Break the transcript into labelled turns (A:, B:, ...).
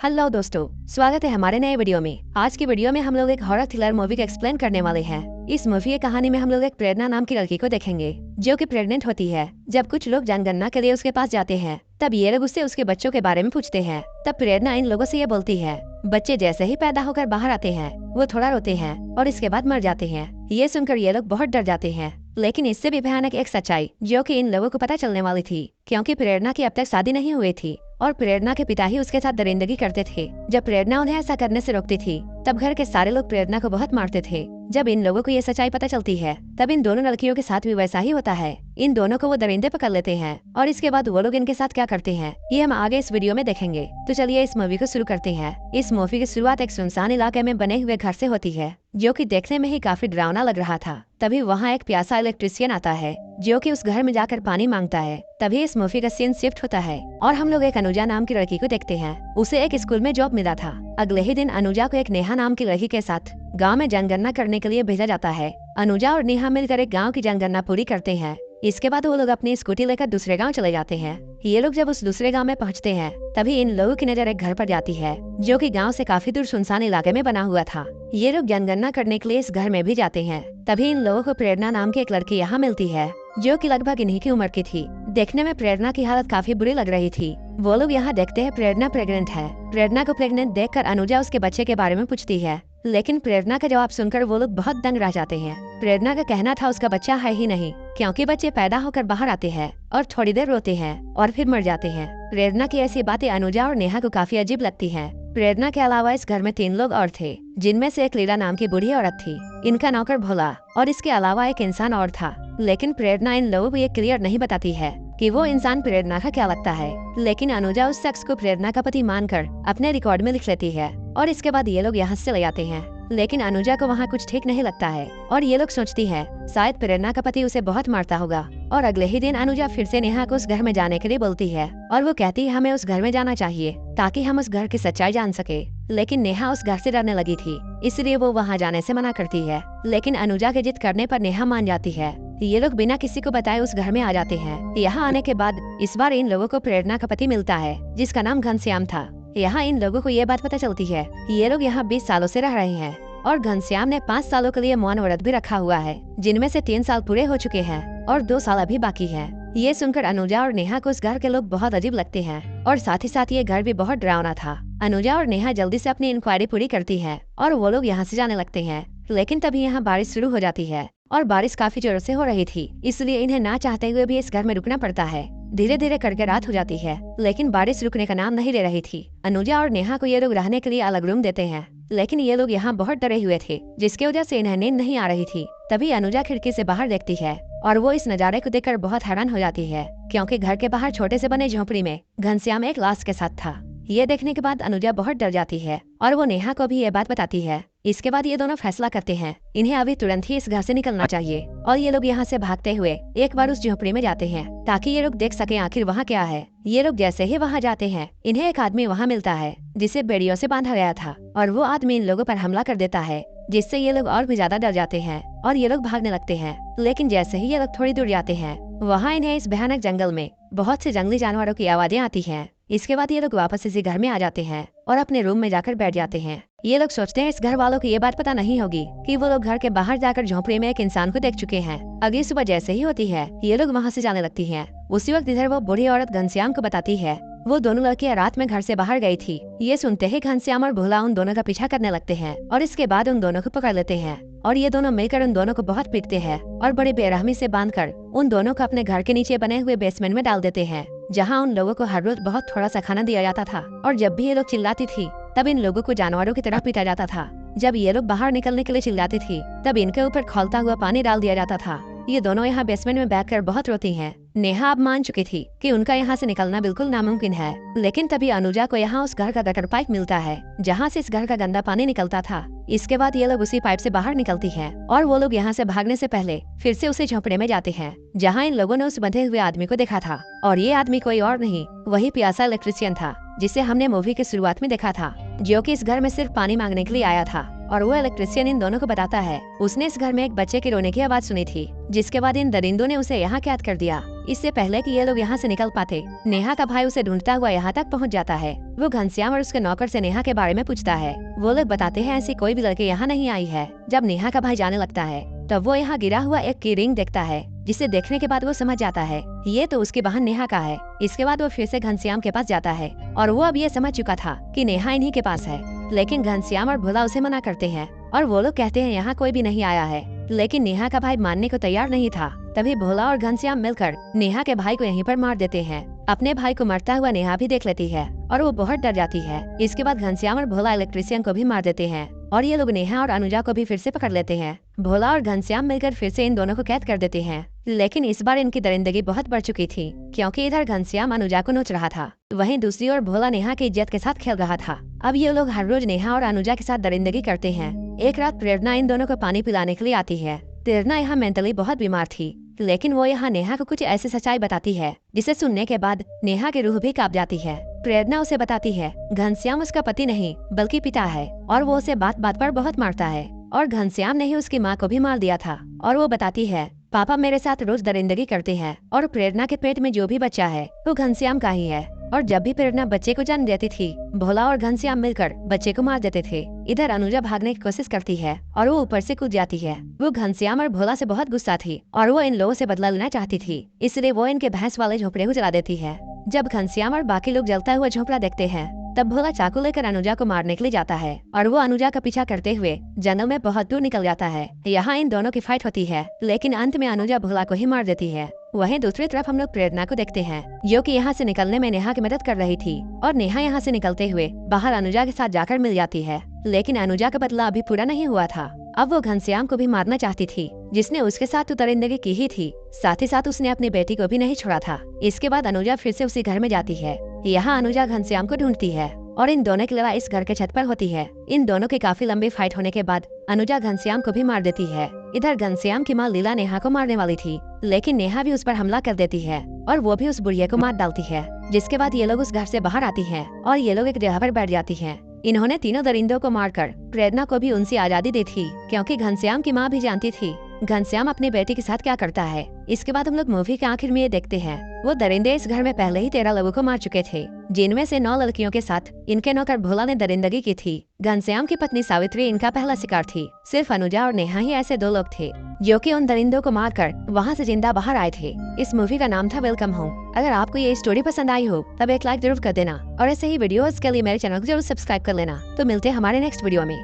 A: Hello दोस्तों, स्वागत है हमारे नए वीडियो में। आज की वीडियो में हम लोग एक हॉरर थ्रिलर मूवी को एक्सप्लेन करने वाले हैं। इस मूवी की कहानी में हम लोग एक प्रेरणा नाम की लड़की को देखेंगे जो कि प्रेग्नेंट होती है। जब कुछ लोग जनगणना के लिए उसके पास जाते हैं तब ये लोग उससे उसके बच्चों के बारे में पूछते हैं। तब प्रेरणा इन लोगों से ये बोलती है, बच्चे जैसे ही पैदा होकर बाहर आते हैं वो थोड़ा रोते हैं और इसके बाद मर जाते हैं। ये सुनकर ये लोग बहुत डर जाते हैं। लेकिन इससे भी भयानक एक सच्चाई जो कि इन लोगों को पता चलने वाली थी, क्योंकि प्रेरणा की अब तक शादी नहीं हुई थी और प्रेरणा के पिता ही उसके साथ दरिंदगी करते थे। जब प्रेरणा उन्हें ऐसा करने से रोकती थी तब घर के सारे लोग प्रेरणा को बहुत मारते थे। जब इन लोगों को ये सच्चाई पता चलती है तब इन दोनों लड़कियों के साथ भी वैसा ही होता है। इन दोनों को वो दरिंदे पकड़ लेते हैं और इसके बाद वो लोग इनके साथ क्या करते हैं ये हम आगे इस वीडियो में देखेंगे। तो चलिए इस मूवी को शुरू करते हैं। इस मूवी की शुरुआत एक सुनसान इलाके में बने हुए घर से होती है जो कि देखने में ही काफी डरावना लग रहा था। तभी वहाँ एक प्यासा इलेक्ट्रिशियन आता है जो कि उस घर में जाकर पानी मांगता है। तभी इस मूवी का सीन शिफ्ट होता है और हम लोग एक अनुजा नाम की लड़की को देखते हैं। उसे एक स्कूल में जॉब मिला था। अगले ही दिन अनुजा को एक नेहा नाम की लड़की के साथ गांव में जनगणना करने के लिए भेजा जाता है। अनुजा और नेहा मिलकर एक गांव की जनगणना पूरी करते हैं। इसके बाद वो लोग अपनी स्कूटी लेकर दूसरे गांव चले जाते हैं। ये लोग जब उस दूसरे गांव में पहुंचते हैं तभी इन लोगों की नजर एक घर पर जाती है जो कि गांव से काफी दूर सुनसान इलाके में बना हुआ था। ये लोग जनगणना करने के लिए इस घर में भी जाते हैं। तभी इन लोगों को प्रेरणा नाम की एक लड़की यहाँ मिलती है जो कि लगभग इन्हीं की उम्र की थी। देखने में प्रेरणा की हालत काफी बुरी लग रही थी। वो लोग यहाँ देखते हैं प्रेरणा प्रेग्नेंट है। प्रेरणा को प्रेग्नेंट देखकर अनुजा उसके बच्चे के बारे में पूछती है, लेकिन प्रेरणा का जवाब सुनकर वो लोग बहुत दंग रह जाते हैं। प्रेरणा का कहना था उसका बच्चा है ही नहीं, क्योंकि बच्चे पैदा होकर बाहर आते हैं और थोड़ी देर रोते हैं और फिर मर जाते हैं। प्रेरणा की ऐसी बातें अनुजा और नेहा को काफी अजीब लगती हैं। प्रेरणा के अलावा इस घर में 3 लोग और थे, जिनमें से एक लीला नाम की बूढ़ी औरत थी। इनका नौकर भोला और इसके अलावा एक इंसान और था। लेकिन प्रेरणा इन लोगों को ये क्लियर नहीं बताती है कि वो इंसान प्रेरणा का क्या लगता है। लेकिन अनुजा उस शख्स को प्रेरणा का पति मानकर अपने रिकॉर्ड में लिख लेती है और इसके बाद ये लोग यहाँ से ले जाते हैं। लेकिन अनुजा को वहाँ कुछ ठीक नहीं लगता है और ये लोग सोचती है शायद प्रेरणा का पति उसे बहुत मारता होगा। और अगले ही दिन अनुजा फिर से नेहा को उस घर में जाने के लिए बोलती है और वो कहती है हमें उस घर में जाना चाहिए ताकि हम उस घर की सच्चाई जान सके। लेकिन नेहा उस घर से डरने लगी थी, इसलिए वो वहाँ जाने से मना करती है। लेकिन अनुजा के जिद करने पर नेहा मान जाती है। ये लोग बिना किसी को बताए उस घर में आ जाते हैं। यहाँ आने के बाद इस बार इन लोगों को प्रेरणा का पति मिलता है जिसका नाम घनश्याम था। यहाँ इन लोगों को ये बात पता चलती है ये लोग यहाँ 20 सालों से रह रहे हैं और घनश्याम ने 5 सालों के लिए मौन व्रत भी रखा हुआ है, जिनमें से 3 साल पूरे हो चुके हैं और 2 साल अभी बाकी है। ये सुनकर अनुजा और नेहा को उस घर के लोग बहुत अजीब लगते हैं और साथ ही साथ ये घर भी बहुत डरावना था। अनुजा और नेहा जल्दी से अपनी इंक्वायरी पूरी करती है और वो लोग यहाँ से जाने लगते हैं। लेकिन तभी यहाँ बारिश शुरू हो जाती है और बारिश काफी जोर से हो रही थी, इसलिए इन्हें ना चाहते हुए भी इस घर में रुकना पड़ता है। धीरे धीरे करके रात हो जाती है, लेकिन बारिश रुकने का नाम नहीं ले रही थी। अनुजा और नेहा को ये लोग रहने के लिए अलग रूम देते हैं, लेकिन ये लोग यहाँ बहुत डरे हुए थे, जिसकी वजह से इन्हें नींद नहीं आ रही थी। तभी अनुजा खिड़की से बाहर देखती है और वो इस नज़ारे को देखकर बहुत हैरान हो जाती है, क्योंकि घर के बाहर छोटे से बने झोपड़ी में घनश्याम एक लाश के साथ था। ये देखने के बाद अनुजा बहुत डर जाती है और वो नेहा को भी ये बात बताती है। इसके बाद ये दोनों फैसला करते हैं इन्हें अभी तुरंत ही इस घर से निकलना चाहिए और ये लोग यहाँ से भागते हुए एक बार उस झोपड़ी में जाते हैं ताकि ये लोग देख सके आखिर वहाँ क्या है। ये लोग जैसे ही वहाँ जाते हैं इन्हें एक आदमी वहाँ मिलता है जिसे बेड़ियों से बांधा गया था और वो आदमी इन लोगों पर हमला कर देता है, जिससे ये लोग और भी ज्यादा डर जाते हैं और ये लोग भागने लगते हैं। लेकिन जैसे ही ये लोग थोड़ी दूर जाते हैं वहाँ इन्हें इस भयानक जंगल में बहुत से जंगली जानवरों की आवाजें आती हैं। इसके बाद ये लोग वापस इसी घर में आ जाते हैं और अपने रूम में जाकर बैठ जाते हैं। ये लोग सोचते हैं इस घर वालों को ये बात पता नहीं होगी कि वो लोग घर के बाहर जाकर झोपड़ी में एक इंसान को देख चुके हैं। अगली सुबह जैसे ही होती है ये लोग वहाँ से जाने लगती हैं। उसी वक्त इधर वो बूढ़ी औरत घनश्याम को बताती है वो दोनों लड़कियां रात में घर से बाहर गई थी। ये सुनते ही घनश्याम और भोला उन दोनों का पीछा करने लगते हैं और इसके बाद उन दोनों को पकड़ लेते हैं और ये दोनों मिलकर उन दोनों को बहुत पीटते हैं और बड़ी बेरहमी से बांधकर उन दोनों को अपने घर के नीचे बने हुए बेसमेंट में डाल देते हैं, जहाँ उन लोगों को हर रोज बहुत थोड़ा सा खाना दिया जाता था। और जब भी ये लोग चिल्लाती थी तब इन लोगों को जानवरों की तरह पीटा जाता था। जब ये लोग बाहर निकलने के लिए चिल्लाती थी तब इनके ऊपर खौलता हुआ पानी डाल दिया जाता था। ये दोनों यहाँ बेसमेंट में बैठकर बहुत रोती हैं। नेहा अब मान चुकी थी कि उनका यहाँ से निकलना बिल्कुल नामुमकिन है। लेकिन तभी अनुजा को यहाँ उस घर का गटर पाइप मिलता है जहाँ से इस घर का गंदा पानी निकलता था। इसके बाद ये लोग उसी पाइप से बाहर निकलती हैं और वो लोग यहाँ से भागने से पहले फिर से उसे झोपड़े में जाते हैं जहाँ इन लोगों ने उस बंधे हुए आदमी को देखा था। और ये आदमी कोई और नहीं वही प्यासा इलेक्ट्रिशियन था जिसे हमने मूवी की शुरुआत में देखा था, जो कि इस घर में सिर्फ पानी मांगने के लिए आया था और वो इलेक्ट्रिशियन इन दोनों को बताता है उसने इस घर में एक बच्चे के रोने की आवाज सुनी थी, जिसके बाद इन दरिंदों ने उसे यहाँ कैद कर दिया। इससे पहले कि ये लोग यहाँ से निकल पाते, नेहा का भाई उसे ढूंढता हुआ यहाँ तक पहुँच जाता है। वो घनश्याम और उसके नौकर से नेहा के बारे में पूछता है। वो लोग बताते हैं ऐसी कोई भी लड़की यहाँ नहीं आई है। जब नेहा का भाई जाने लगता है तब वो यहाँ गिरा हुआ एक की रिंग देखता है, जिसे देखने के बाद वो समझ जाता है ये तो उसकी बहन नेहा का है। इसके बाद वो फिर से घनश्याम के पास जाता है और वो अब ये समझ चुका था कि नेहा इन्हीं के पास है, लेकिन घनश्याम और भोला उसे मना करते हैं और वो लोग कहते हैं यहाँ कोई भी नहीं आया है। लेकिन नेहा का भाई मानने को तैयार नहीं था। तभी भोला और घनश्याम मिलकर नेहा के भाई को यहीं पर मार देते हैं। अपने भाई को मरता हुआ नेहा भी देख लेती है और वो बहुत डर जाती है। इसके बाद घनश्याम और भोला इलेक्ट्रिशियन को भी मार देते हैं और ये लोग नेहा और अनुजा को भी फिर से पकड़ लेते हैं। भोला और घनश्याम मिलकर फिर से इन दोनों को कैद कर देते हैं, लेकिन इस बार इनकी दरिंदगी बहुत बढ़ चुकी थी, क्योंकि इधर घनश्याम अनुजा को नोच रहा था, वहीं दूसरी ओर भोला नेहा की इज्जत के साथ खेल रहा था। अब ये लोग हर रोज नेहा और अनुजा के साथ दरिंदगी करते हैं। एक रात प्रेरणा इन दोनों को पानी पिलाने के लिए आती है। प्रेरणा यहाँ मेंटली बहुत बीमार थी, लेकिन वो यहाँ नेहा को कुछ ऐसी सच्चाई बताती है जिसे सुनने के बाद नेहा की रूह भी कांप जाती है। प्रेरणा उसे बताती है घनश्याम उसका पति नहीं बल्कि पिता है और वो उसे बात बात पर बहुत मारता है और घनश्याम ने ही उसकी माँ को भी मार दिया था। और वो बताती है पापा मेरे साथ रोज दरिंदगी करते हैं और प्रेरणा के पेट में जो भी बच्चा है वो घनश्याम का ही है। और जब भी प्रेरणा बच्चे को जन्म देती थी, भोला और घनश्याम मिलकर बच्चे को मार देते थे। इधर अनुजा भागने की कोशिश करती है और वो ऊपर से कूद जाती है। वो घनश्याम और भोला से बहुत गुस्सा थी और वो इन लोगों से बदला लेना चाहती थी, इसलिए वो इनके भैंस वाले झोपड़े को जला देती है। जब घनश्याम और बाकी लोग जलता हुआ झोपड़ा देखते हैं तब भोला चाकू लेकर अनुजा को मारने के लिए जाता है और वो अनुजा का पीछा करते हुए जंगल में बहुत दूर निकल जाता है। यहाँ इन दोनों की फाइट होती है, लेकिन अंत में अनुजा भोला को ही मार देती है। वहीं दूसरी तरफ हम लोग प्रेरणा को देखते हैं, जो कि यहाँ से निकलने में नेहा की मदद कर रही थी और नेहा यहाँ से निकलते हुए बाहर अनुजा के साथ जाकर मिल जाती है, लेकिन अनुजा का बदला अभी पूरा नहीं हुआ था। अब वो घनश्याम को भी मारना चाहती थी, जिसने उसके साथ तो दरिंदगी की ही थी, साथ ही साथ उसने अपनी बेटी को भी नहीं छोड़ा था। इसके बाद अनुजा फिर से उसी घर में जाती है। यहाँ अनुजा घनश्याम को ढूंढती है और इन दोनों की लड़ाई इस घर के छत पर होती है। इन दोनों की काफी लंबी फाइट होने के बाद अनुजा घनश्याम को भी मार देती है। इधर घनश्याम की माँ लीला नेहा को मारने वाली थी, लेकिन नेहा भी उस पर हमला कर देती है और वो भी उस बुढ़िया को मार डालती है, जिसके बाद ये लोग उस घर से बाहर आती हैं और ये लोग एक जगह पर बैठ जाती हैं। इन्होंने तीनों दरिंदों को मारकर प्रेरणा को भी उनसे आजादी दी थी, क्योंकि घनश्याम की माँ भी जानती थी घनश्याम अपनी बेटी के साथ क्या करता है। इसके बाद हम लोग मूवी के आखिर में ये देखते हैं वो दरिंदे इस घर में पहले ही 13 लोगों को मार चुके थे, जिनमें से 9 लड़कियों के साथ इनके नौकर भोला ने दरिंदगी की थी। घनश्याम की पत्नी सावित्री इनका पहला शिकार थी। सिर्फ अनुजा और नेहा ही ऐसे 2 लोग थे जो कि उन दरिंदों को मारकर वहाँ से जिंदा बाहर आए थे। इस मूवी का नाम था वेलकम होम। अगर आपको ये स्टोरी पसंद आई हो तब एक लाइक जरूर कर देना और ऐसे ही वीडियोस के लिए मेरे चैनल को जरूर सब्सक्राइब कर लेना। तो मिलते हैं हमारे नेक्स्ट वीडियो में।